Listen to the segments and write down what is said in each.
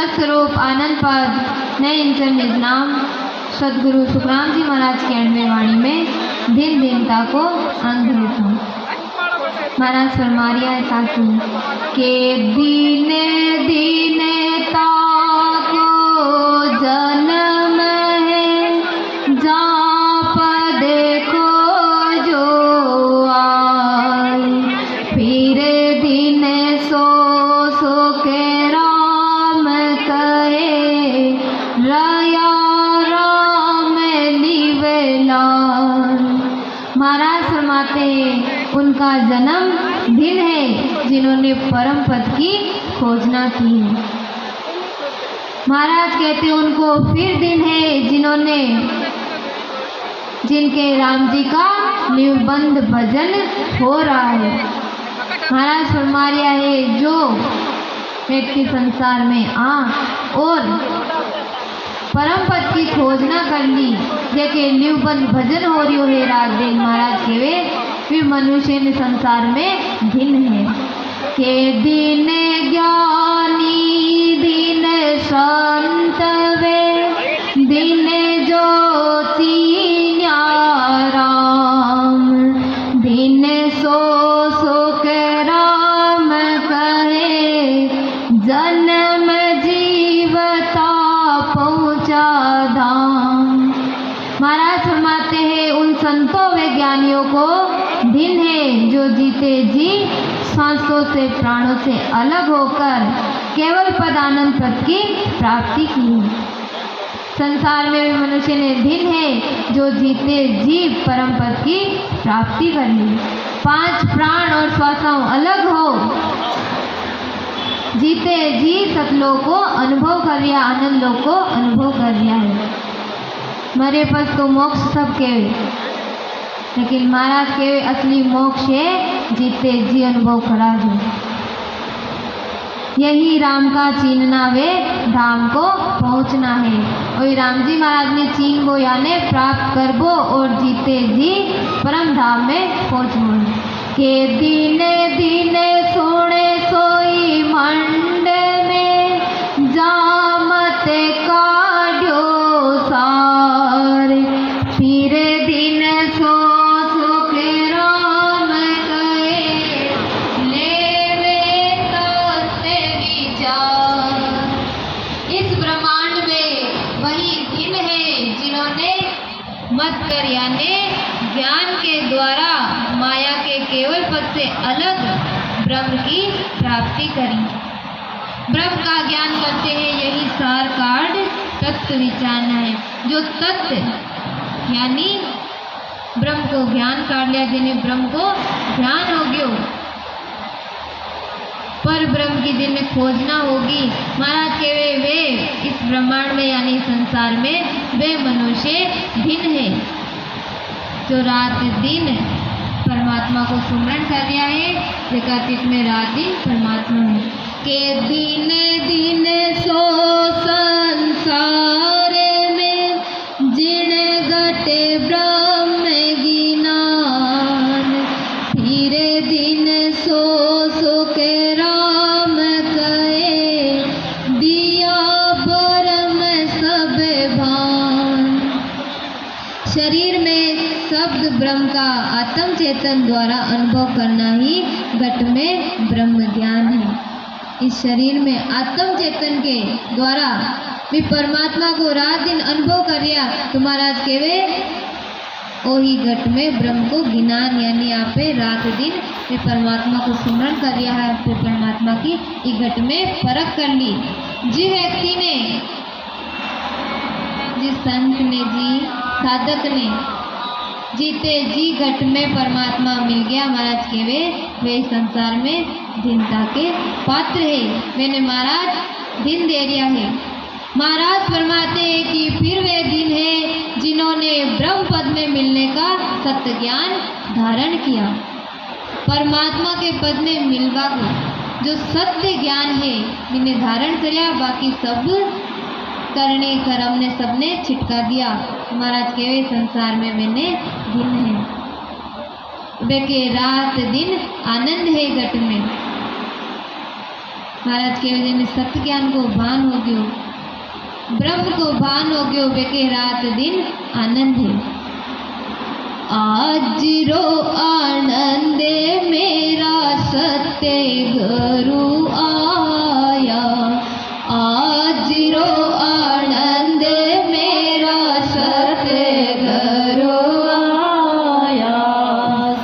सत्स्वरूप आनंद पद नए इंचर निज नाम सदगुरु सुखराम जी महाराज की 98 वाणी में दिन दीनता को अंग लेता महाराज फरमा रिया है सासू के दीने दीनता को जन्म है जाप देखो जो आए फिर दिन सो सो के राम कहे रया राम लिवेला। महाराज फरमाते हैं उनका जन्म दिन है जिन्होंने परम पद की खोजना की है। महाराज कहते उनको फिर दिन है जिन्होंने जिनके राम जी का निबंध भजन हो रहा है। महाराज फरमा रिया है जो व्यक्ति संसार में आ और परम पद की खोजना कर ली जेके निबंध भजन हो रही है रात दिन। महाराज के वे मनुष्य ने संसार में दिन है के दिन ज्ञानी दिन संत वे दिन ज्योति राम दिन सो सो के राम कहे जन्म जीवता पहुँचा धाम। महाराज फरमाते हैं उन संतों व ज्ञानियों को दिन है जो जीते जी सांसों से प्राणों से अलग होकर केवल पद आनंद पद की प्राप्ति की। संसार में भी मनुष्य ने दिन है जो जीते जी परम पद की प्राप्ति कर ली। 5 प्राण और श्वासों अलग हो जीते जी सतलोक को अनुभव कर लिया आनंद लोक को अनुभव कर लिया है। मरे पस तो मोक्ष सब के लेकिन महाराज के असली मोक्ष है जीते जी अनुभव करा दो। यही राम का चीनना वे धाम को पहुँचना है। वही राम जी महाराज ने चीन को यानी प्राप्त करबो और जीते जी परम धाम में पहुँचना के दीने दीने सोने सोई मंड में जामत काढ़ो सार फिर दिन सो सो के राम कहे लेवे तत्ते विचार। इस ब्रह्मांड में वही दिन है जिन्होंने मत कर यानी ज्ञान के द्वारा माया के केवल पद से अलग ब्रह्म की प्राप्ति करी। ब्रह्म का ज्ञान करते हैं यही सार कार्ड तत्व विचारना है। जो तत्व यानी ब्रह्म को ज्ञान कर लिया जिन्हें ब्रह्म को ज्ञान हो गयो पर ब्रह्म की दिन में खोजना होगी। महाराज के वे इस ब्रह्मांड में यानी संसार में वे मनुष्य दिन है जो रात दिन परमात्मा को सुमरण कर लिया है। जगत में रात दिन परमात्मा है के दिन दिन सो संसार में जिण घटे ब्रह्म ज्ञान फिर दिन सो सो के राम कहे दिया परम सब भान। शरीर में शब्द ब्रह्म का आत्म चेतन द्वारा अनुभव करना ही घट में ब्रह्म ज्ञान है। इस शरीर में आत्म चेतन के द्वारा भी परमात्मा को रात दिन अनुभव कर लिया तो महाराज के वे वही घट में ब्रह्म को ज्ञान यानी आप रात दिन भी परमात्मा को स्मरण कर लिया है फिर परमात्मा की इस घट में परख कर ली। जिस व्यक्ति ने जिस संत ने जी साधक ने जीते जी घट में परमात्मा मिल गया महाराज के वे संसार में दीनता के पात्र है। मैंने महाराज दिन दे दिया है। महाराज फरमाते हैं कि फिर वे दिन है जिन्होंने ब्रह्म पद में मिलने का सत्य ज्ञान धारण किया। परमात्मा के पद में मिलवा को जो सत्य ज्ञान है इन्हें धारण किया बाकी सब करने कर्म ने सबने छिटका दिया। महाराज के वे संसार में मैंने दिन है वे के रात दिन आनंद है घट में महाराज के दिन सत्य ज्ञान को भान हो गयो, ब्रह्म को भान हो गयो, बेके रात दिन आनंद है। आज रो आनंद मेरा सत्य गुरु आया, आज रो आनंद मेरा सत्य गुरु आया,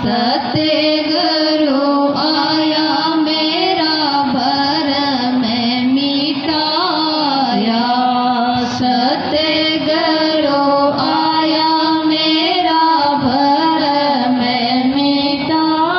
सत्य गुरु आया मेरा भरम मिटाया, सत्य गुरु आया मेरा भरम मिटाया।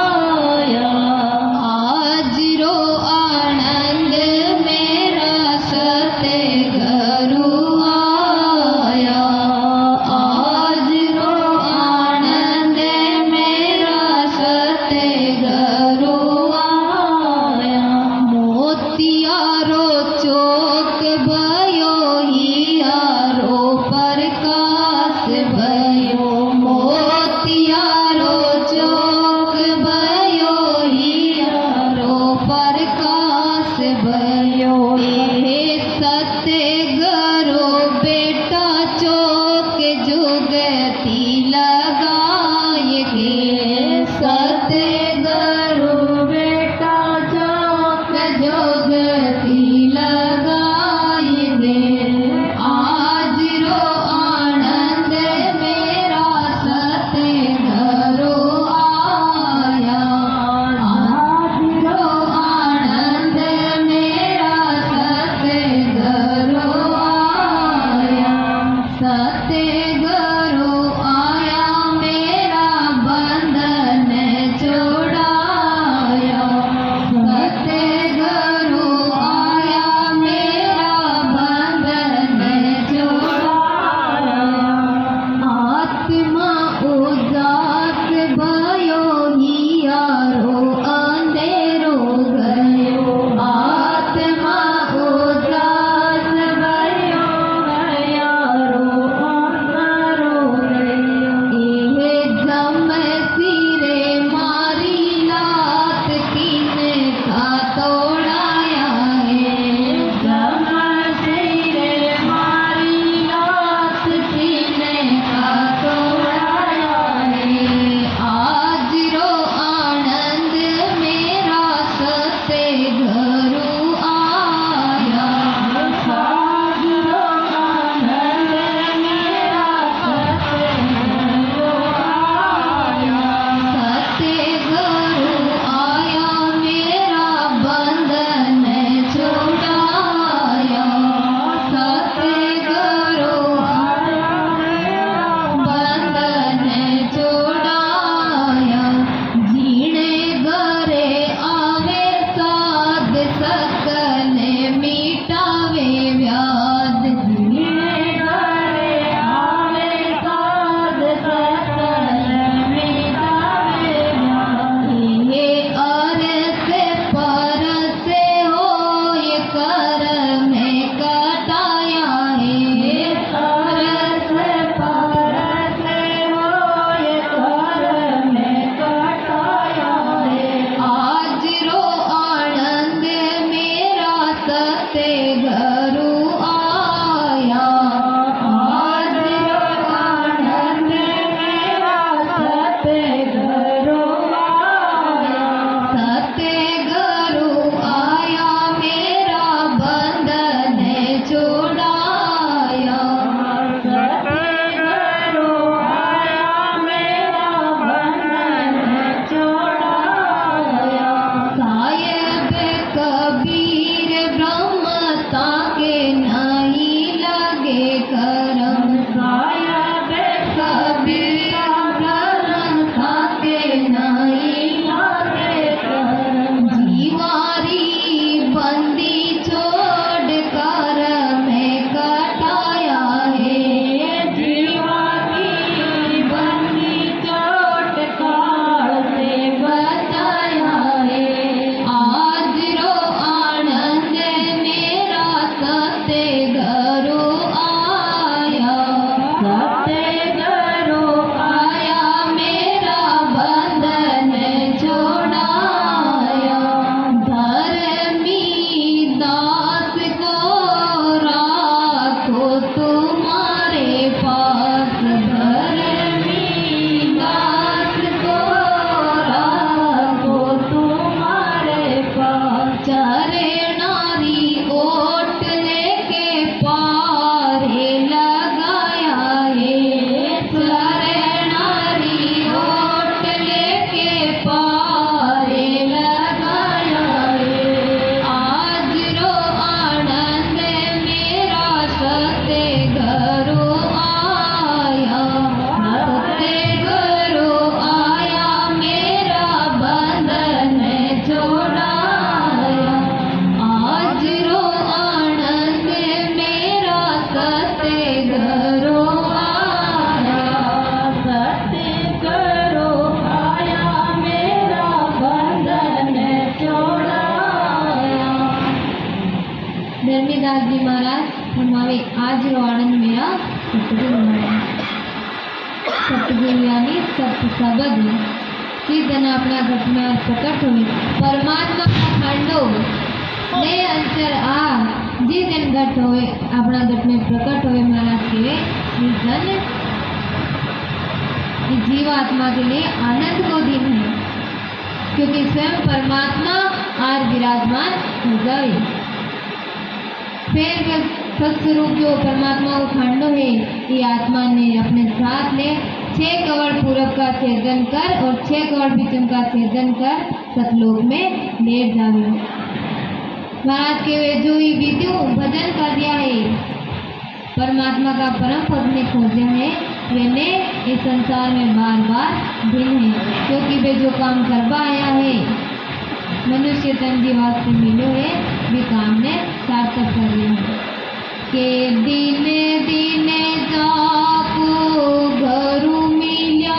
वे आज रो आनंद मेरा सतगुरु है। सतगुरु यानी सत्य शब्द जिस अपना घटना प्रकट हुई परमात्मा का खंडो ने अंतर आ जिस दिन घट होए अपना घट में प्रकट होए महाराज के धन जीवात्मा के लिए आनंद को दिन है, क्योंकि स्वयं परमात्मा आज विराजमान हो गए। फिर सत्स्वरूप जो परमात्मा को खंडो है ये आत्मा ने अपने साथ ले 6 कवड़ पूरब का छेदन कर और 6 कवड़ पश्चिम का छेदन कर सतलोक में लेट जावे। महाराज के वे जो ही विद्यु भजन कर दिया है परमात्मा का परम पद ने खोजा है वेने इस संसार में बार बार दिन है, क्योंकि वे जो काम करवा आया है मनुष्य तन जी वास्ते मिलो है वे काम ने सार्थक कर लिया है। के दिने दिने जाको घरु मिल्या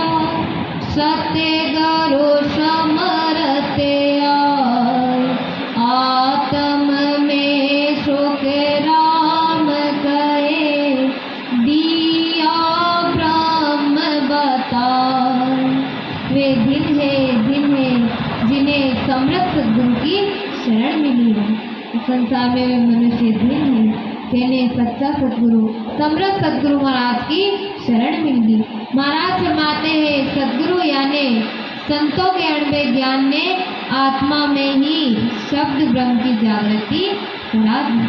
सत्य गरो समरते आत्म में शोक राम कहे दिया ब्रह्म बता। वे दिन है जिन्हें समर्थ सद्गुरु की शरण मिली है। संसार में वे मनुष्य दिन है जिन्हें सच्चा सद्गुरु समर्थ सद्गुरु महाराज की शरण मिल गई। महाराज फरमाते हैं सद्गुरु यानी संतों के अणबे ज्ञान ने आत्मा में ही शब्द ब्रह्म की जागृति करा दी।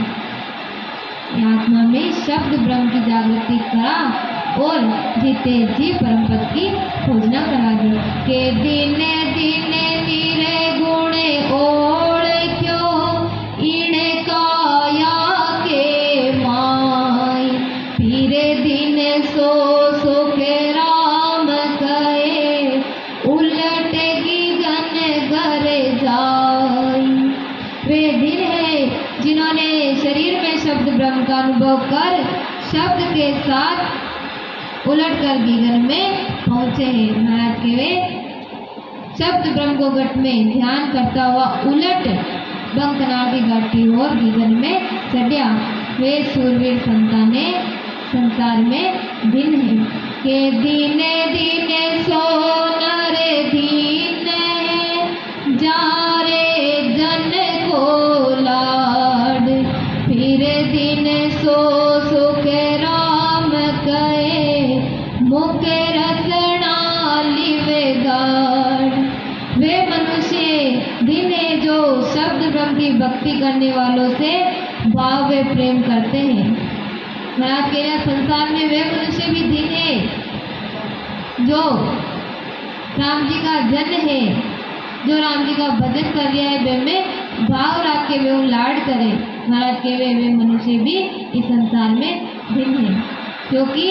आत्मा में शब्द ब्रह्म की जागृति करा और जीते जी परम पद की खोजना करा दी। के दिने दिने नीरे गुणे ओढ़ क्यों इणे काया के माई पीरे दिन सो सो के राम कहे उलटेगी गन घरे जाई। वे दिन है जिन्होंने शरीर में शब्द ब्रह्म का अनुभव कर शब्द के साथ उलट कर गीगन में पहुंचे हैं। महाराज के वे शब्द ब्रह्म को घट में ध्यान करता हुआ उलट बंकनाल की घाटी और गीगन में चढ़िया। वे सूरवीर संताने संसार में दिन है के दिने दिने सोनरे दीन जा रे जन को लाड फिर दिन सो सो के राम कहे मुख रसना लिवे गाड़। वे मनुष्य दिन है जो शब्द ब्रह्म की भक्ति करने वालों से भाव वे प्रेम करते हैं। महाराज कह रहे संसार में वे मनुष्य भी दिन है जो राम जी का जन है, जो राम जी का भजन कर लिया है वे में भाव रख के वे लाड करे। महाराज के वे मनुष्य भी इस संसार में दिन है, क्योंकि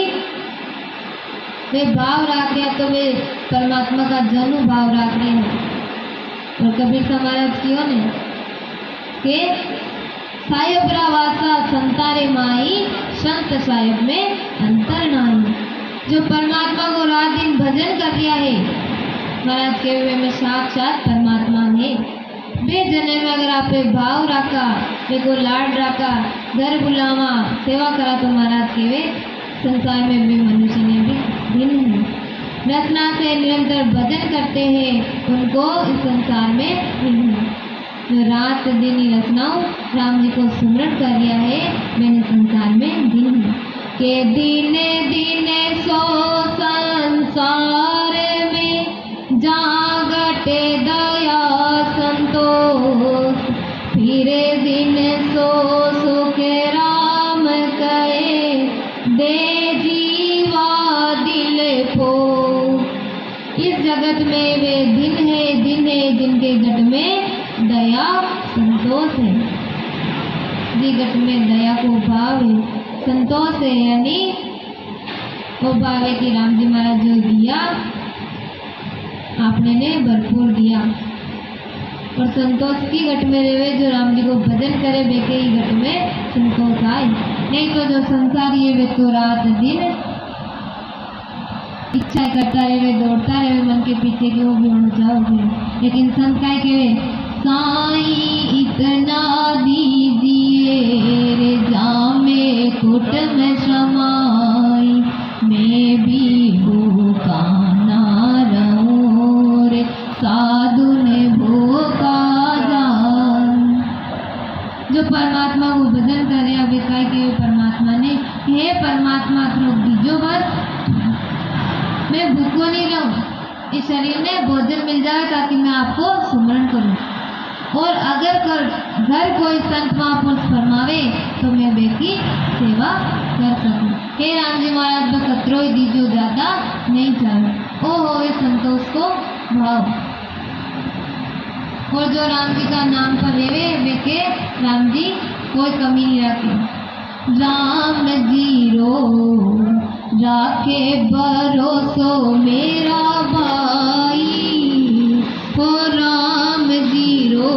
वे भाव रख दिया तो वे परमात्मा का जन भाव रख रहे हैं। और कबीर महाराज क्यों ने के साहेब रावासा संतारे माई संत साहेब में अंतर नाही। जो परमात्मा को रात दिन भजन कर दिया है महाराज के वे में साक्षात परमात्मा है। वे जने में अगर आप भाव रखा वे को लाड रखा घर बुलावा सेवा करा तो महाराज के वे संसार में भी मनुष्य ने भी दिन है। रचना से निरंतर भजन करते हैं उनको इस संसार में दिन है। जो रात दिन ही रचनाओं राम जी को सुमरण कर लिया है मैंने संसार में दिन है। के दिने दिने सो संसार में जागटे दया संतोष फिरे दिन सो सो के राम कहे दे जीवा दिल को। इस जगत में वे दिन है जिनके घट में दया संतोष है। जी घट में दया को भाव है संतोष है, यानी वो भाव है कि राम जी महाराज जो दिया आपने ने भरपूर दिया। और संतोष की घट में रहे जो राम जी को भजन करे बेके ही घट में संतोष आए। नहीं तो जो संसार ये वे तो रात दिन इच्छा करता रहे दौड़ता रहे मन के पीछे कि वो भी होना चाहोगे। लेकिन संत काय के साईं इतना दीजिए रे जामे कुट में समाई, मैं भी भूखा ना रहूं रे, साधु ने भूखा जान। जो परमात्मा को भजन करे, अभी कहा कि परमात्मा ने, हे परमात्मा रोक दीजिए बस, मैं भूखो नहीं रहूं, इस शरीर में भोजन मिल जाए ताकि मैं आपको सुमरण करूं। और अगर घर कोई संत महापुरुष फरमावे तो मैं बेकी सेवा कर सकूं। हे राम जी महाराज बस कतरो ही दीजो, ज्यादा नहीं चाहे, ओ होवे संतोष को भाव। और जो राम जी का नाम पर लेवे वे के राम जी कोई कमी नहीं रखे। राम जी रो राखे भरोसो मेरा भाई, ओ राम जी रो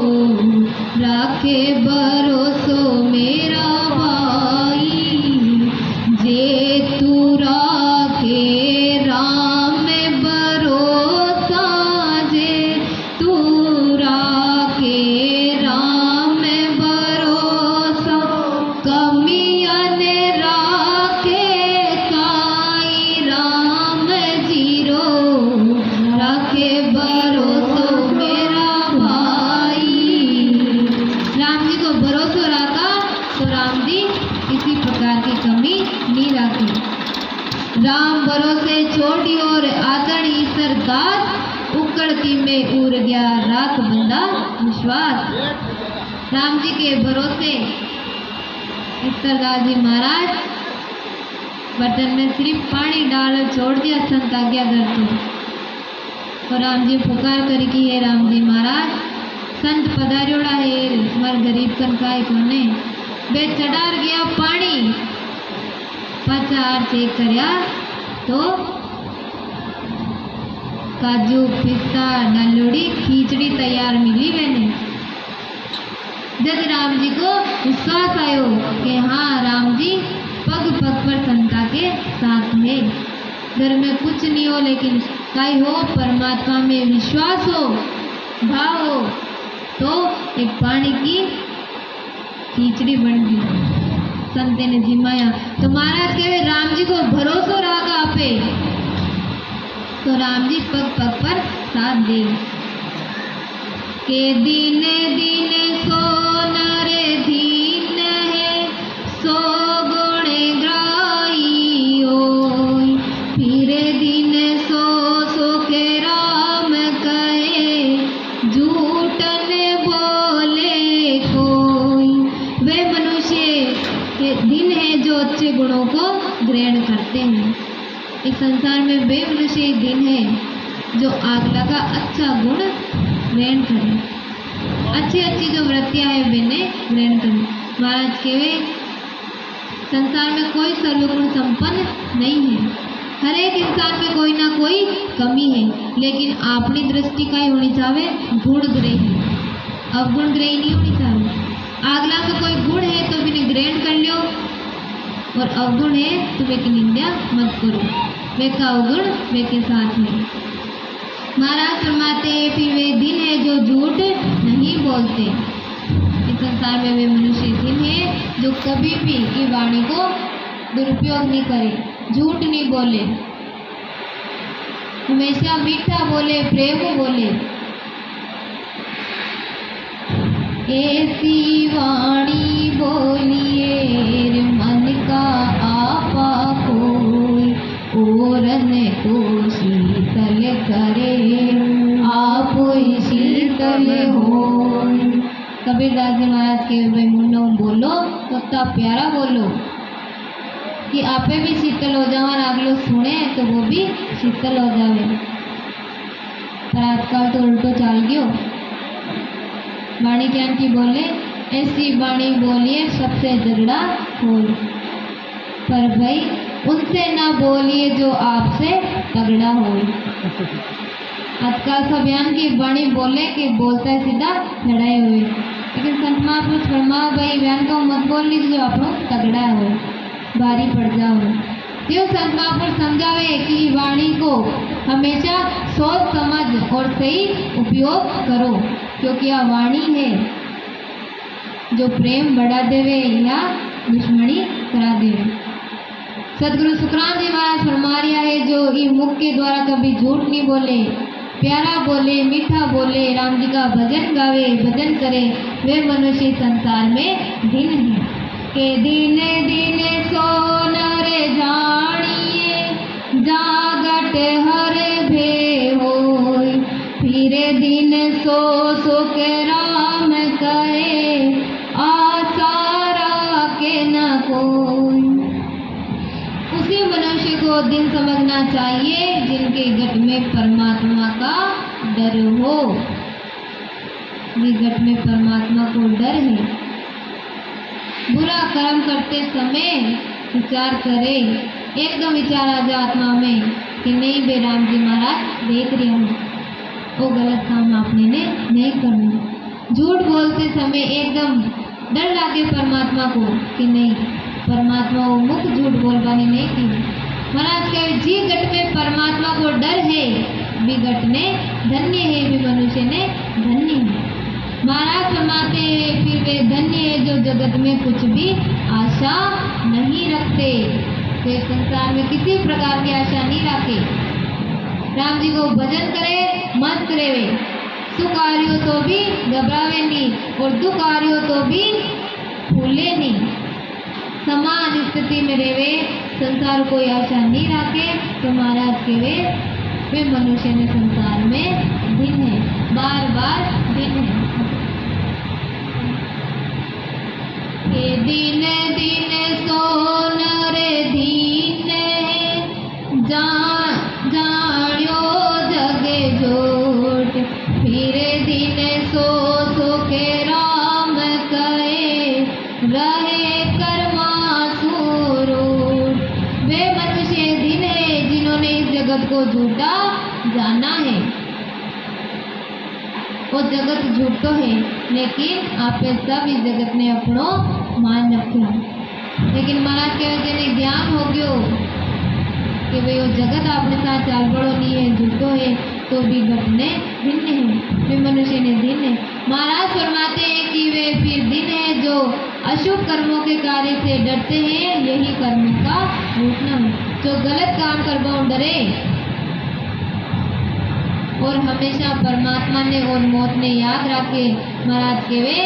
राखे भरोसो मेरा भाई, जे तू राखे राम में भरोसा, जे तू राखे राम में भरोसा, कमियन राखे काई, राम जी रो राखे भरोसो मेरा भाई। राम जी को भरोसा रखा तो राम जी किसी प्रकार की कमी नहीं रखी। राम भरोसे छोड़ी और आदर ईश्वर दास, उकड़ती में उड़ गया राख बंदा विश्वास। राम जी के भरोसे ईश्वरदास जी महाराज बर्तन में सिर्फ पानी डाल छोड़ दिया संत आज्ञा करते। तो राम जी पुकार कर कि हे राम जी महाराज संत पधार्योड़ा है, हमारे गरीब कनकाई कोने बे चढ़ार गया पानी, पचार चेक करया तो काजू पिस्ता नलोड़ी खींचड़ी तैयार मिली मैंने। जब राम जी को विश्वास आयो कि हाँ राम जी पग पग पर संता के साथ है, घर में कुछ नहीं हो लेकिन कहीं हो परमात्मा में विश्वास हो, भाव हो, तो एक पानी की खींचड़ी बन गई। संते ने जिमाया तो महाराज कहे राम जी को भरोसा रहा आपे, तो राम जी पग पग पर साथ दे के दीने दीने सोन रे दीन है, सो गुणे ग्राही होय, फिर दिन सो सो के राम कहे, झूठन बोले कोई। वे मनुष्य के दिन है जो अच्छे गुणों को ग्रहण करते हैं। इस संसार में वे मनुष्य दिन है जो अगला का अच्छा गुण ग्रहण करें, अच्छी अच्छी जो वृत्तियां है वे ग्रहण करें। महाराज कहे संसार में कोई सर्वगुण संपन्न नहीं है, हर एक इंसान में कोई ना कोई कमी है, लेकिन अपनी दृष्टि का ही होनी चाहिए गुण ग्रही, अवगुण ग्रही नहीं होनी चाहिए। अगला का कोई गुण है तो भी ग्रहण कर लियो, और अवगुण है तो वे की निंदा मत करो, वे का अवगुण वे के साथ है। महाराज फरमाते हैं फिर वे दिन है जो झूठ नहीं बोलते। इस संसार में वे मनुष्य दिन है जो कभी भी की वाणी को दुरुपयोग नहीं करे, झूठ नहीं बोले, हमेशा मीठा बोले, प्रेम बोले। ऐसी वाणी बोलिए मन का आपा कोई, ओरन को शीतल करे आप शीतल हो। कबीरदास जी महाराज के भाई मुन्नो बोलो तो इतना प्यारा बोलो कि आपे भी शीतल हो जाओ और आप लोग सुने तो वो भी शीतल हो जावे। पर आजकल तो उल्टो चाल गयो, वाणी ज्ञान की बोले ऐसी वाणी बोलिए सबसे झगड़ा हो, पर भाई उनसे ना बोलिए जो आपसे तगड़ा हो। आजकल सब बयान की वाणी बोले कि बोलता है सीधा लड़ाई हुई, लेकिन संत महापुरुष फरमाओ भाई बयान को मत बोल लीजिए जो आप लोग तगड़ा हो, भारी पड़ जाओ। जो संत महापुरुष समझावे कि वाणी को हमेशा सोच समझ और सही उपयोग करो, क्योंकि यह वाणी है जो प्रेम बढ़ा देवे या दुश्मनी करा देवे। सदगुरु सुखराम जी महाराज फरमा रिया है, जो ये मुख के द्वारा कभी झूठ नहीं बोले, प्यारा बोले, मीठा बोले, राम जी का भजन गावे, भजन करे, वे मनुष्य संसार में दिन है। के दिन दिन सो नर जानिए, जागट हर भे होय, फिर दिन सो सुख राम कहे, आशा राखे न कोई। उसी मनुष्य को दिन समझना चाहिए जिनके घट में परमात्मा का डर हो। ये घट में परमात्मा को डर है। बुरा कर्म करते समय विचार करे, एकदम विचार आ जाए आत्मा में कि नहीं बे राम जी महाराज देख रहे हूँ, वो गलत काम आपने ने नहीं करना। झूठ बोलते समय एकदम डर लागे परमात्मा को कि नहीं, परमात्मा वो मुख झूठ बोलवानी नहीं की। महाराज कहे, जी घट में परमात्मा को डर है, भी घट ने धन्य है, भी मनुष्य ने धन्य है। महाराज फरमाते हैं, फिर वे धन्य है जो जगत में कुछ भी आशा नहीं रखते, वे संसार में किसी प्रकार की आशा नहीं रखे। राम जी को भजन करे, मस्त रहे, सुख आ रही हो तो भी घबरावे नहीं, और दुख आ रही हो तो भी फूले नहीं, समान स्थिति में रहे, संसार कोई आशा नहीं रखे। तो महाराज के वे मनुष्य ने संसार में दिन है, बार बार दिन है। के दिन दिन सो नर दीन, जान्यो जगे जोट, फिर दिन सो सुख राम कहे, रहे कर्मा सुरूट। वे मनुष्य दिन है जिन्होंने इस जगत को झूठा जाना है। वो जगत झूठो है, लेकिन आप सब इस जगत ने अपनो मान रखा। लेकिन महाराज के वजह ध्यान हो गयो कि भाई वो जगत आपने साथ चाल बड़ो नहीं है, झूठो है, तो भी घट ने भिन्न है, वे मनुष्य ने दिन है। महाराज फरमाते हैं कि वे फिर दिन है जो अशुभ कर्मों के कार्य से डरते हैं, यही कर्मों का रूठना है। जो गलत काम करवाओ डरे और हमेशा परमात्मा ने और मौत ने याद रखे, महाराज के वे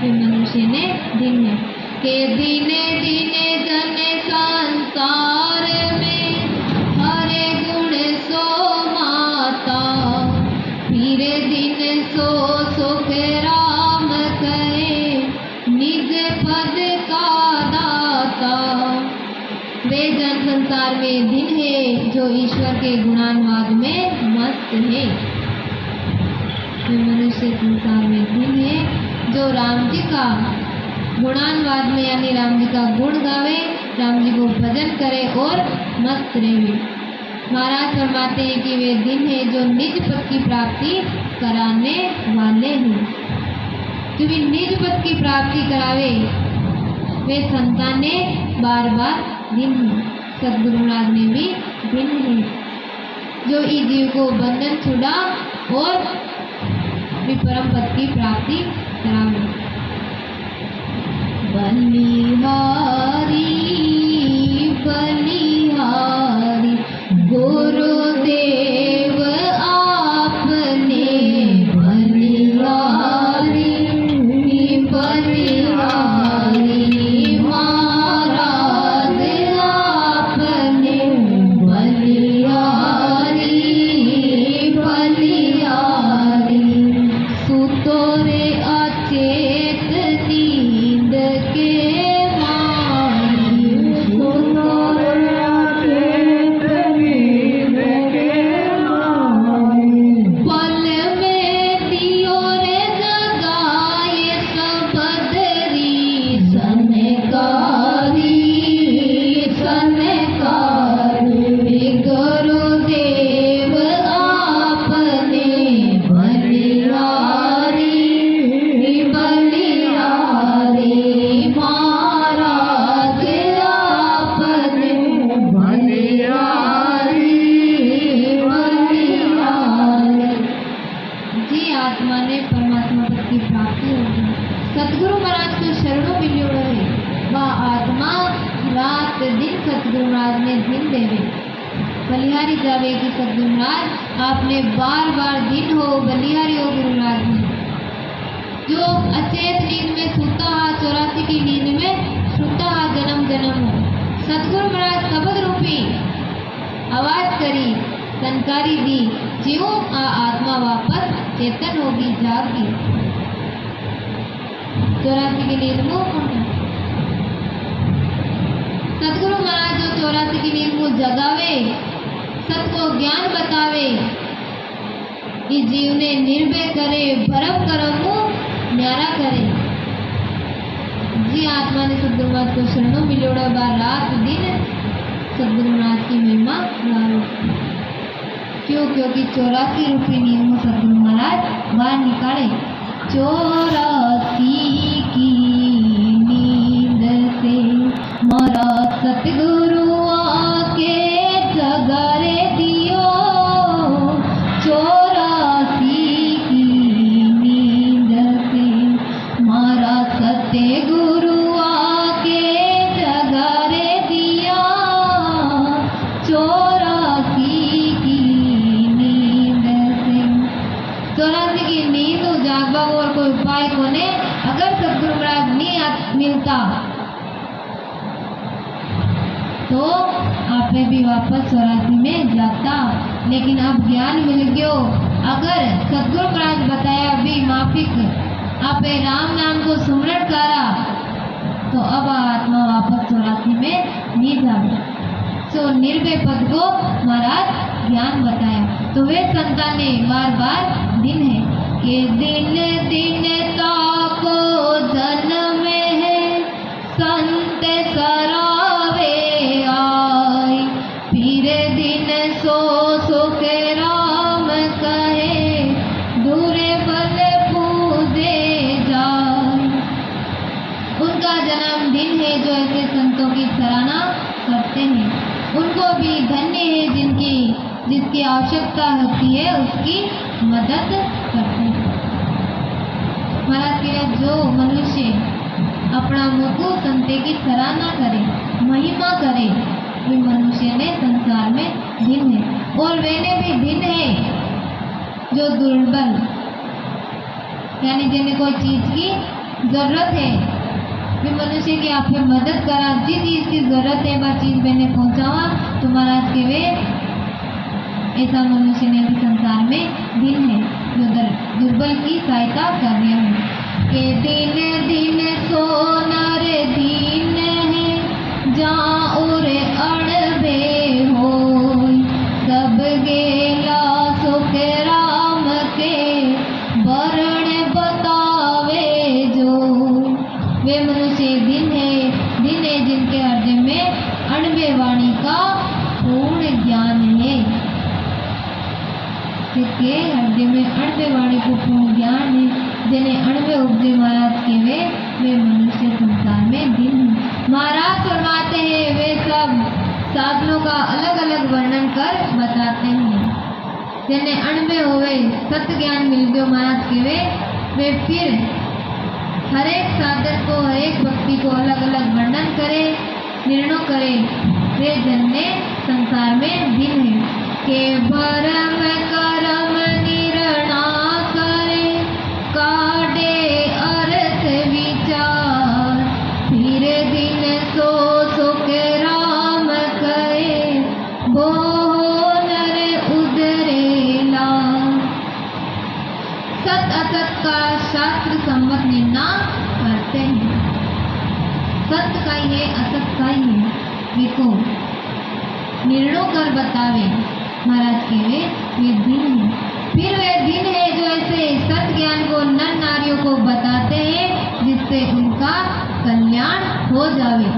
मनुष्य ने दिन है। के दिने दिने जन संसार में, हरे गुण सो माता, फिर दिन सो सुख राम कहे, निज पद का दाता। वे जन संसार में दिन है जो ईश्वर के गुणानुवाद में मस्त है। वे मनुष्य संसार में दिन है जो राम जी का गुणानुवाद में यानी राम जी का गुण गावे, राम जी को भजन करे और मस्त रहे। महाराज फरमाते हैं कि वे दिन है जो निज पद की प्राप्ति कराने वाले हैं। जो भी निज पद की प्राप्ति करावे वे संताने बार बार दिन है। सदगुरु महाराज ने भी दिन है जो इस जीव को बंधन छुड़ा और परम पद की प्राप्ति करावे। बलिहारी बलिहारी गुरुदेव आपने, बलिहारी बलिहारी महाराज आपने, बलिहारी बलिहारी सुतोरे अचेत नींद के मारी, सुतोरे अचेत नींद के मारी, पल में दियो रे जगाए सबदरी सनकारी सनकारी, गुरुदेव आपने, बलिहारी बलिहारी महाराज आपने, बलिहारी बलिहारी। जी आत्मा ने परमात्मा पद की प्राप्ति होगी। सतगुरु महाराज को शरणों मिलियो है, वह आत्मा रात दिन सतगुरु महाराज ने दिन देवे। बलिहारी जावे कि सतगुरु महाराज आपने बार बार दिन हो बलिहारी हो गुरु महाराज ने। जो अचेत नींद में सुता हा 84 की नींद में सुता हा जन्म जन्म हो। सतगुरु महाराज शब्द रूपी आवाज करी संकारी दी ज्यों आ आत्मा वापस चेतन होगी जागी। 84 की नींद में सतगुरु महाराज जो 84 की नींद को जगावे सत को ज्ञान बतावे कि जीव ने निर्भय करे भरम करमु न्यारा करे। जी आत्मा ने सतगुरु महाराज को शरणों मिलोड़ा बार रात दिन सतगुरु महाराज की महिमा गावे। क्यों? क्योंकि 84 रूपी नींद में सतगुरु महाराज बाहर निकाले। 84 की नींद से मारा सतगुरु आके जगा रे दियो। 84 की नींद से मारा सतगुरु आके जगा रे दिया। 84 की नींद से 84 की नींद जागवा और कोई उपाय कोने। अगर सतगुरु महाराज नहीं मिलता तो आपे भी वापस 84 में जाता। लेकिन अब ज्ञान मिल गयो। अगर सतगुरु महाराज बताया भी माफिक आपे राम नाम को सुमरण करा तो अब आत्मा वापस 84 में नहीं जावे। सो निर्भय पद को महाराज ज्ञान बताया। तो वे संतान ने बार बार दिन है कि दिन दिन ताको जन्म है संत सरावे आय। फिर दिन सो के राम कहे दूरे बल पूजे जाय। उनका जन्मदिन है जो ऐसे संतों की सराहना करते हैं। उनको भी धन्य है जिसकी आवश्यकता होती है उसकी मदद करते हैं। महाराज कहा जो मनुष्य अपना मुकु संते की सराहना करे महिमा करे वे मनुष्य ने संसार में दिन है। और वेने भी दिन है जो दुर्बल यानी जिन्हें कोई चीज की जरूरत है वे मनुष्य की आपने मदद करा। जिस चीज की जरूरत है वह चीज मैंने पहुंचावा तो महाराज के वे ऐसा मनुष्य ने भी संसार में दिन है जो दुर्बल की सहायता कर रहे हैं। के दिन दिन सोनर दीन है जहाँ और अड़बे हो सब गेला सुख राम के वर्ण बतावे जो। वे मनुष्य दिन है जिनके हृदय में अणबे वाणी का पूर्ण ज्ञान है। जिसके हृदय में अणबे वाणी को पूर्ण ज्ञान है जिन्हें अणबे उपजे महाराज के वे मनुष्य संसार में दिन है। महाराज फरमाते हैं वे सब साधनों का अलग अलग वर्णन कर बताते हैं। जिन्हें अणबे होवे सत्य ज्ञान मिल गयो महाराज के वे फिर हर एक साधन को हर एक भक्ति को अलग अलग वर्णन करे निर्णय करे। वे जन्ने संसार में दिन है के भरम करम निर्णा करे काटे अर्थ विचार। फिर दिन सो के राम कहे वो नर उदरेला। सत असत का शास्त्र सम्मत निर्णय करते हैं। सत्य का ही है असत का ही है देखो निर्णय कर बतावे महाराज के वे दिन है। फिर वे दिन है जो ऐसे सत्य ज्ञान को नर नारियों को बताते हैं जिससे उनका कल्याण हो जावे।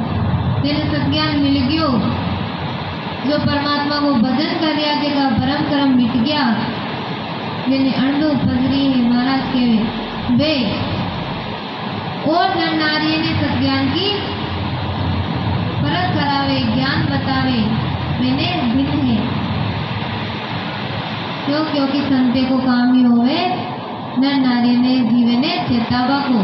तेरे सत्य ज्ञान मिल गयो जो परमात्मा को भजन कर दिया का भरम कर्म मिट गया। मैंने अणु पजरी है महाराज के वे और नर नारी ने सत्य ज्ञान की परख करावे ज्ञान बतावे मैंने दिन है। क्योंकि संते को काम ही होवे नर नारी ने जीवे ने चेतावा को।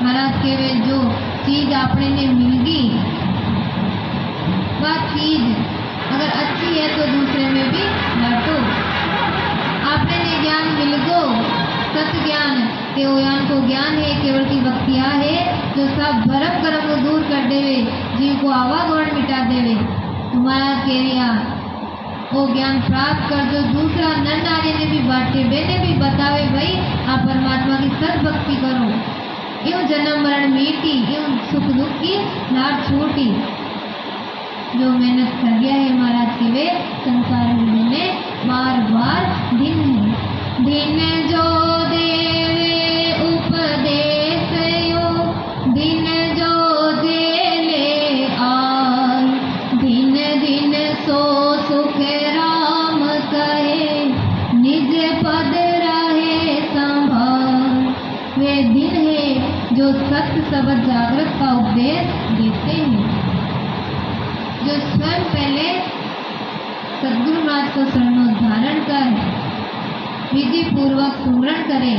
महाराज के वे जो चीज आपने ने मिल गई, वह चीज अगर अच्छी है तो दूसरे में भी बांटो। आपने ने ज्ञान मिल गो सत ज्ञान के ज्ञान को ज्ञान है केवल की भक्तिया है जो सब भरम कर्म को दूर कर देवे, जीव को आवागमन मिटा देवे। तुम्हारा केरिया वो ज्ञान प्राप्त कर जो दूसरा नर नारी ने भी बांटे, बेने भी बतावे भाई आप परमात्मा की सत भक्ति करो। यूं जन्म मरण मीटी, यूं सुख दुख की लाट छूटी। जो मेहनत कर गया है महाराज के वे संसार में बार बार दिन है। दिन जो देवे उपदेश यो, दिन जो जेले आय, दिन दिन सो सुख राम कहे, निज पद रहे संभाल। वे दिन है जो सत्य शब्द जागृत का उपदेश देते हैं, जो स्वयं पहले सद्गुरु महाराज को शरणोद्धारण कर विधि पूर्वक सुमरण करे,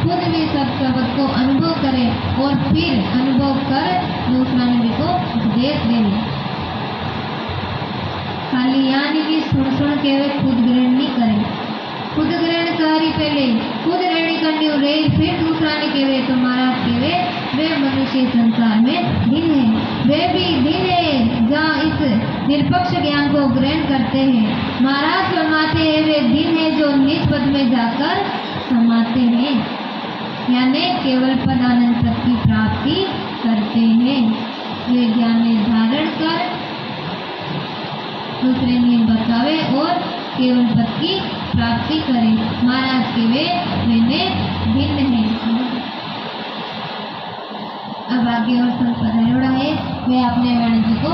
खुद भी सब शब्द को अनुभव करे और फिर अनुभव कर दूसरा नबी को उपदेश दे। खाली यानी कि सुन के वे खुद ग्रहण नहीं करे, खुद ग्रहण करी पहले खुद ग्रहण करनी रही फिर दूसरा ने केवे तो महाराज केवे वे मनुष्य संसार में दिन है। वे भी दिन है जहाँ इस निरपक्ष ज्ञान को ग्रहण करते हैं। महाराज फरमाते हैं वे दिन है जो निज पद में जाकर समाते हैं, यानी केवल पद आनंद पद की प्राप्ति करते हैं। वे ज्ञान निर्धारण कर दूसरे नियम बतावे और केवल पद की प्राप्ति करें। महाराज के वे भिन्न है। अब आगे और संपदा है वे अपने वाणी जी को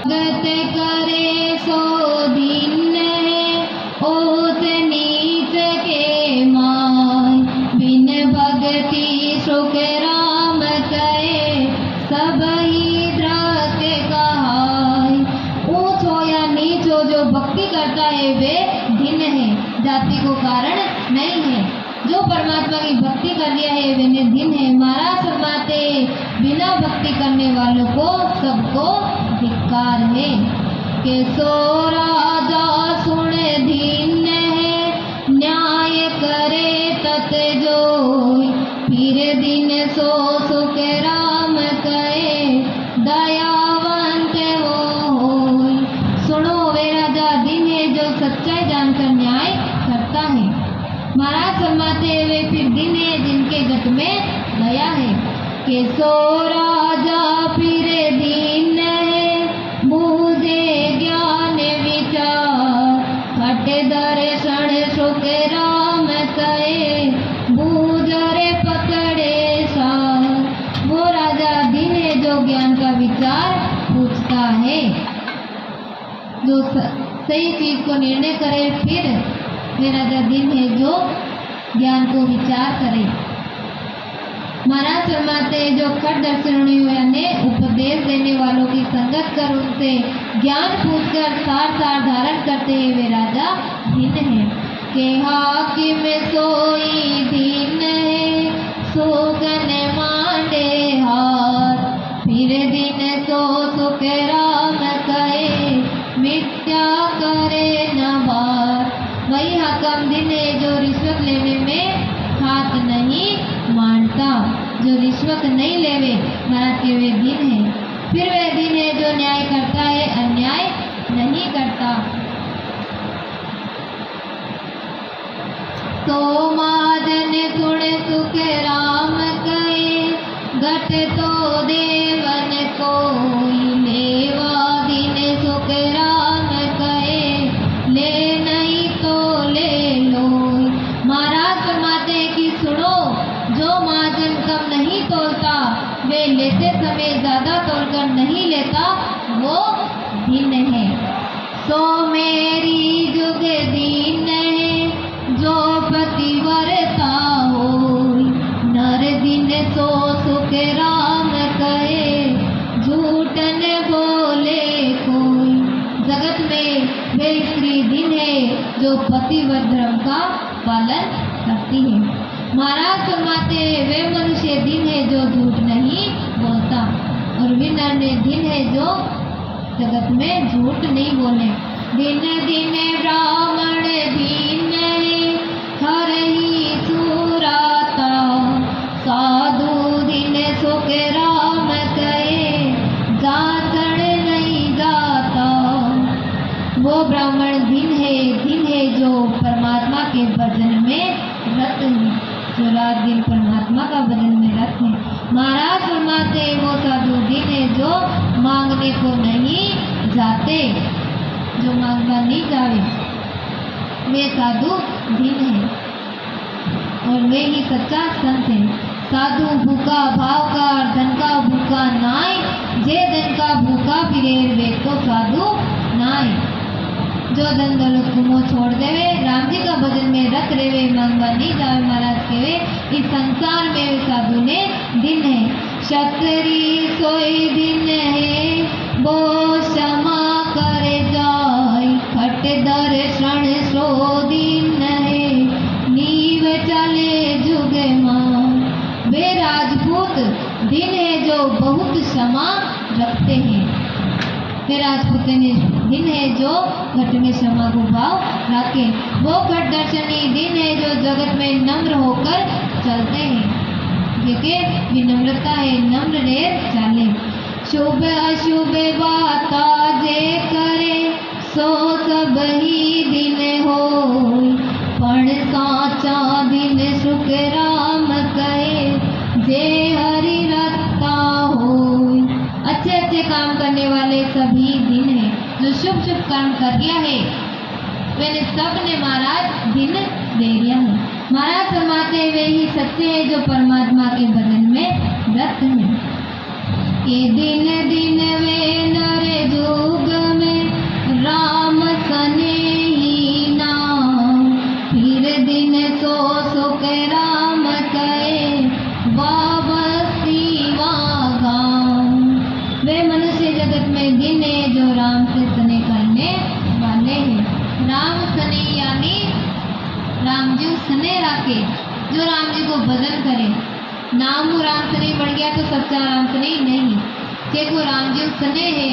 गत करे सो दिन है ओत नीच के माय, बिन भगति सुख राम कहे सब ही द्रक कहाय। ऊंच हो या नीच हो जो भक्ति करता है वे भिन्न है, जाति को कारण नहीं है। जो परमात्मा की भक्ति कर लिया है वे दिन है। महाराज फरमाते बिना भक्ति करने वालों को सबको धिक्कार है। के सो राजा सुन दीन है, न्याय करे तत जोय, फिर दिन सो सुख राम कहे दयावंत होय। सुनो वे राजा दिन है जो सच्चाई जानकर न्याय करता है। महाराज फरमाते वे फिर दिन है जिनके गत में दया है। के सो राजा फिर दिन है, बूझे ज्ञान विचार, हट दर्शन सुख राम कहे बूझरे पकड़े सार। वो राजा दिन है जो ज्ञान का विचार पूछता है, जो सही चीज को निर्णय करे। फिर वे राजा दिन है जो ज्ञान को विचार करे। महाराज फरमाते जो खट दर्शनियों ने उपदेश देने वालों की संगत कर उनसे ज्ञान पूछकर सार सार धारण करते हैं वे राजा दिन है। के हाकिम सोई दिन है, सोगन मांडे हाथ, फिर दिन सो सुख राम कहे मिथ्या करे न बात। वही हाकम दिन है जो रिश्वत लेने में हाथ नहीं मानता, जो रिश्वत नहीं लेवे महाराज के वे दिन है। फिर वे दिन है जो न्याय करता है अन्याय नहीं करता। तो माजन सुन सुख राम कहे, घट तो देवन कोई, लेवा दिन सुख राम कहे ले नहीं तो ले लो। महाराज फरमाते कि सुनो जो महाजन कम नहीं तोलता वे लेते समय ज्यादा तोलकर नहीं लेता वो दिन है। सो मेरी जुग दीन है जो पतिव्रता होय, नर दिन सो सुख राम कहे महाराज फरमाते हैं वे मनुष्य दिन है जो झूठ नहीं बोलता, और वे नर दिन है जो जगत में झूठ नहीं बोले। दिन दिन ब्राह्मण दीन हर ही सुराता, साधु दिन सुख राम कहे जाचड़ नहीं जाता। वो ब्राह्मण दिन है जो परमात्मा के भजन में रत है, जो रात दिन परमात्मा का भजन में रत है। महाराज फरमाते वो साधु दिन है जो मांगने को नहीं जाते, जो मांगना नहीं जावे वे साधु दिन है, और वे ही सच्चा संत है। साधु भूखा भाव का और धन का भूखा नाय, जे धन का भूखा फिरे वे तो साधु नाय। जो धन दौलत को मोह छोड़ देवे, राम जी का भजन में रत रेवे, मांगवा नहीं जावे महाराज केवे, इस संसार में वे साधु ने दिन है। क्षत्रिय सोई दिन है, वो क्षमा करे जाय, खट दर्शन सो दिन है, नीव चले जुग मान। वे राजपूत दिन है जो बहुत क्षमा रखते हैं, वे राजपूत दिन है जो घट में क्षमा को भाव रखे। वो घट दर्शनी दिन है जो जगत में नम्र होकर चलते हैं, देखिए विनम्रता है, नम्र रे चाले। शुभ अशुभ बाता जे करे, सो सब ही दिन हो, पण साचा दिन सुख राम कहे, जे हरि रत्ता हो। अच्छे अच्छे काम करने वाले सभी दिन है, जो शुभ शुभ कर्म कर दिया है मैंने सब ने महाराज दिन दे दिया है। महाराज फरमाते वे ही सच्चे हैं जो परमात्मा के भजन में रत हैं। ये दिन दिन वे नर जोग में राम सने ही नाम, फिर दिन सो सुख राम कहे वापसी गाँव। वे मनुष्य जगत में दिन है जो राम से सने करने वाले हैं। राम सने यानी राम जी सने रखे, जो राम जी को भजन करे। नाम राम सने बढ़ गया तो सच्चा राम सने नहीं, देखो राम जी सने है,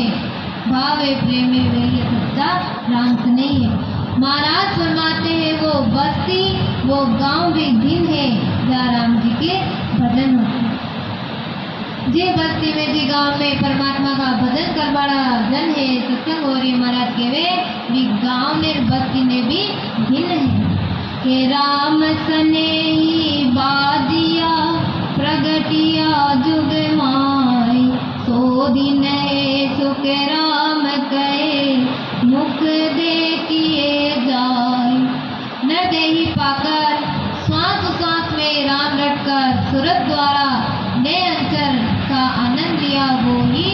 भाव है, प्रेम है, वही सच्चा राम सने है। महाराज फरमाते हैं वो बस्ती वो गांव भी दिन है जहाँ राम जी के भजन होते हैं। जे बस्ती में जी गांव में परमात्मा का भजन कर बड़ा जन है, सत्संग हो रही महाराज के वे गांव ने बस्ती ने भी दिन है। के राम सने ही बाजिया प्रगटिया जुग माय, सो दिन सुख राम कहे मुख देखिए जाय। नरदेही पाकर श्वास श्वास में राम रटकर सूरत द्वारा ने अंचल का आनंद लिया, वो ही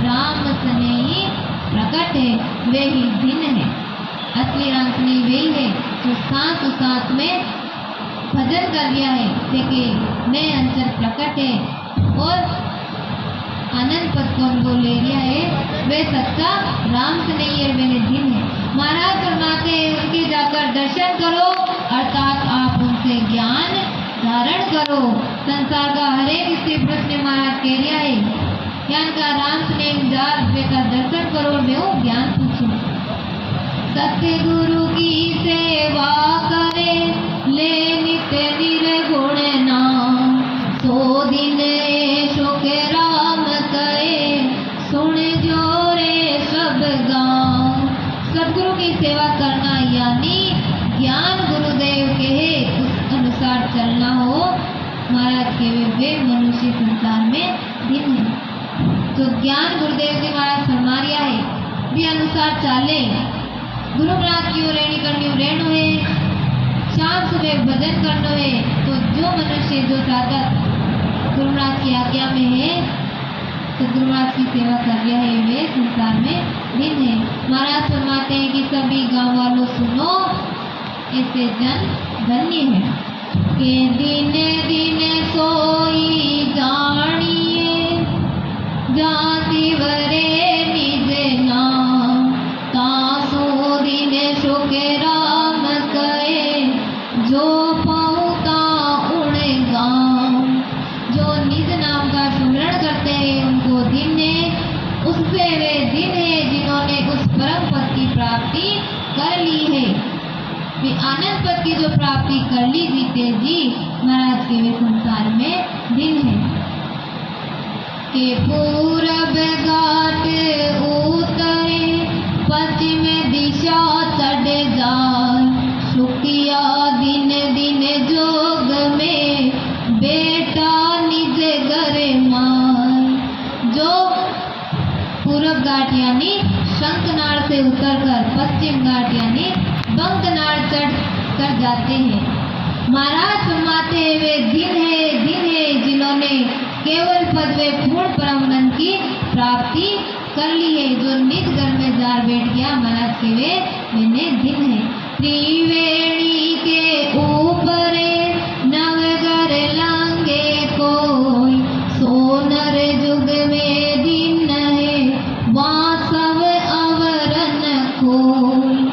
राम सने ही प्रकट है, वे ही दिन है। असली राम सने वही है जो सांस सांस में भजन कर लिया है, देखिए नए अंचल प्रकट है और आनंद पद को उनको ले लिया है, वे सच्चा राम सने ही है, वे दिन है। महाराज फरमाते हैं उनके जाकर दर्शन करो, अर्थात आप उनसे ज्ञान धारण करो। संसार का हर एक स्त्री पुरुष ने महाराज कह दिया है ज्ञान का राम सुने वे का दर्शन करो, मैं ज्ञान पूछो। सत्य गुरु की सेवा करे, ले नित्य निर्गुण नाम, सो दिन सुख राम कहे, सुन जोरे सब गाँव। सदगुरु की सेवा करना यानी ज्ञान गुरुदेव के उस अनुसार चलना हो। महाराज के वे मनुष्य संसार में दिन है, तो ज्ञान गुरुदेव जी महाराज फरमा रिया है भी अनुसार चाले। गुरु महाराज की रेणी करनी रेणु है, शाम सुबह भजन करना है, तो जो मनुष्य जो साधक गुरु महाराज की आज्ञा में है तो गुरु महाराज की सेवा कर रहा है, वे संसार में दिन है। महाराज फरमाते हैं कि सभी गाँव वालों सुनो, ऐसे जन धन्य है। के दिन दिन सोई जानिए, जाति वरे निज नाम, तासो दिन सुख राम कहे, जो पाऊता उन जाते हैं उनको दिन है, उससे वे दिन है जिन्होंने उस परम पद की प्राप्ति कर ली है। वे आनंद पद की जो प्राप्ति कर ली जीते जी महाराज के वे संसार में दिन है कि पूरब घाट उतरे पश्चिम दिशा चढ़ जाए, सुखिया दिन दिन जोग में बेटा निज घर मार। जो पूरब घाट यानी शंखनाड़ से उतरकर पश्चिम घाट यानी बंकनाड़ चढ़ कर जाते हैं, महाराज फरमाते हैं वे दिन है जिन्होंने केवल पद व पूर्ण परमानंद की प्राप्ति कर ली है। जो निज घर में जा बैठ गया महाराज के वे दिन है। त्रिवेणी के ऊपर नवगर लांगे कोई, सोनर जुग में दिन है वासव अवरन कोई।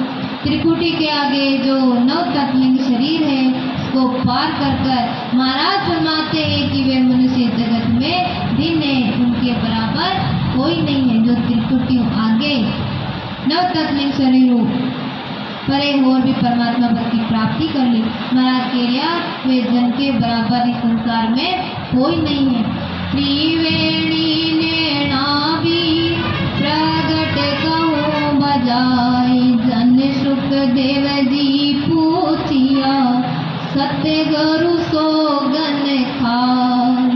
त्रिकुटी के आगे जो नव तत्लिंग शरीर है उसको पार कर महाराज फरमाते हैं कि वे मनुष्य जगत में दिन है, उनके बराबर कोई नहीं है। जो त्रिकुटियों आगे नव तत्लिंग शरीर परे और भी परमात्मा पद की प्राप्ति कर ली, महाराज के लिया वे जन के बराबर इस संसार में कोई नहीं है। त्रिवेणी नैना भी प्रगट कहूँ बजाई, जन सुख देव जी पूछिया सत्य गुरु सोगन खान।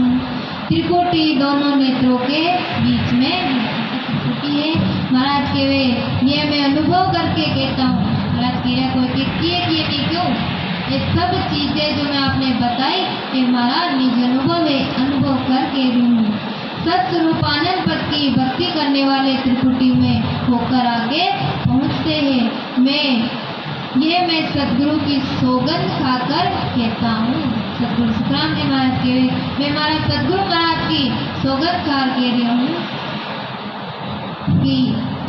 त्रिकोटि दोनों नेत्रों के बीच में त्रिकुटी है महाराज के वे, ये मैं अनुभव करके कहता हूँ। महाराज कह रहा कोई किए नहीं क्यों, ये सब चीजें जो मैं आपने बताई ये महाराज निज अनुभव है, अनुभव करके भी हूँ। सत्स्वरूप आनंद पद की भक्ति करने वाले त्रिकुटी में होकर आगे पहुँचते हैं। मैं सदगुरु की सौगंध खाकर कहता हूँ। सदगुरु सुखराम जी महाराज के मैं महाराज सदगुरु महाराज की सौगंध खाकर कह रही हूँ कि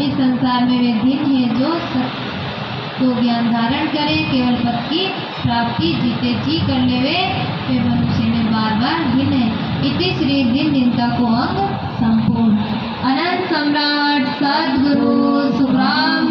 इस संसार में वे दिन है जो तो ज्ञान धारण करें, केवल पद की प्राप्ति जीते जी कर लेवे, वे मनुष्य में बार बार दिन है। इति श्री दिन दिनता को अंग संपूर्ण। अनंत सम्राट सदगुरु सुखराम